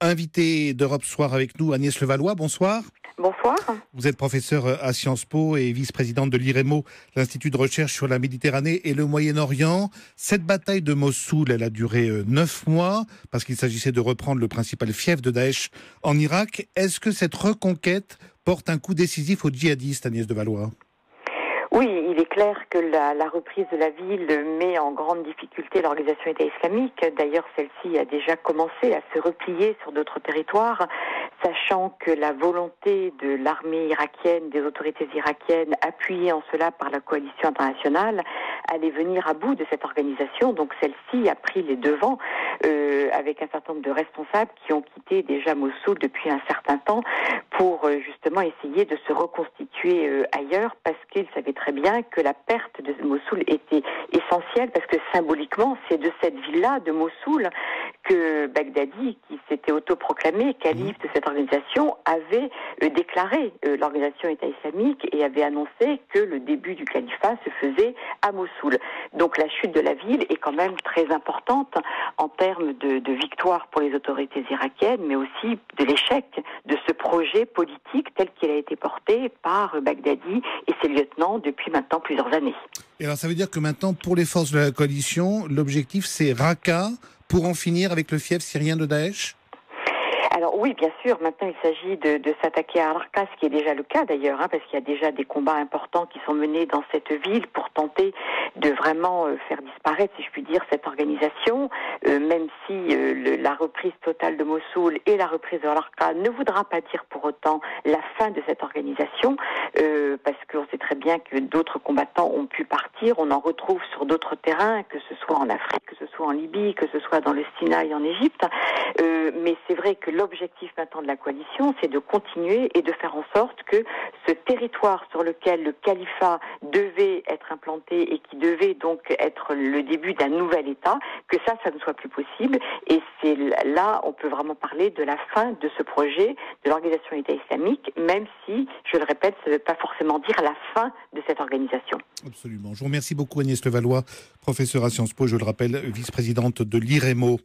Invité d'Europe Soir avec nous, Agnès Levallois, bonsoir. Bonsoir. Vous êtes professeure à Sciences Po et vice-présidente de l'IREMO, l'Institut de recherche sur la Méditerranée et le Moyen-Orient. Cette bataille de Mossoul, elle a duré 9 mois, parce qu'il s'agissait de reprendre le principal fief de Daesh en Irak. Est-ce que cette reconquête porte un coup décisif aux djihadistes, Agnès Levallois ? Oui, il est clair que la reprise de la ville met en grande difficulté l'organisation État islamique. D'ailleurs, celle-ci a déjà commencé à se replier sur d'autres territoires, sachant que la volonté de l'armée irakienne, des autorités irakiennes, appuyée en cela par la coalition internationale, allait venir à bout de cette organisation. Donc celle-ci a pris les devants avec un certain nombre de responsables qui ont quitté déjà Mossoul depuis un certain temps pour justement essayer de se reconstituer ailleurs, parce qu'ils savaient très bien que la perte de Mossoul était essentielle, parce que symboliquement, c'est de cette ville-là, de Mossoul, que Baghdadi, qui s'était autoproclamé calife de cette organisation, avait déclaré l'organisation État islamique et avait annoncé que le début du califat se faisait à Mossoul. Donc la chute de la ville est quand même très importante en termes de victoire pour les autorités irakiennes, mais aussi de l'échec de ce projet politique tel qu'il a été porté par Baghdadi et ses lieutenants depuis maintenant plusieurs années. Et alors ça veut dire que maintenant, pour les forces de la coalition, l'objectif c'est Raqqa pour en finir avec le fief syrien de Daesh ? Alors oui, bien sûr, maintenant il s'agit de s'attaquer à Raqqa, ce qui est déjà le cas d'ailleurs, parce qu'il y a déjà des combats importants qui sont menés dans cette ville pour tenter de vraiment faire disparaître, si je puis dire, cette organisation, même si la reprise totale de Mossoul et la reprise de Raqqa ne voudra pas dire pour autant la fin de cette organisation, parce qu'on sait très bien que d'autres combattants ont pu partir, on en retrouve sur d'autres terrains, que ce soit en Afrique, que ce soit en Libye, que ce soit dans le Sinaï en Égypte, mais c'est vrai que l'objectif maintenant de la coalition, c'est de continuer et de faire en sorte que ce territoire sur lequel le califat devait être implanté et qui devait donc être le début d'un nouvel État, que ça ne soit plus possible. Et c'est là, on peut vraiment parler de la fin de ce projet de l'organisation État islamique, même si, je le répète, ça ne veut pas forcément dire la fin de cette organisation. Absolument. Je vous remercie beaucoup Agnès Levallois, professeure à Sciences Po, je le rappelle, vice-présidente de l'IREMO.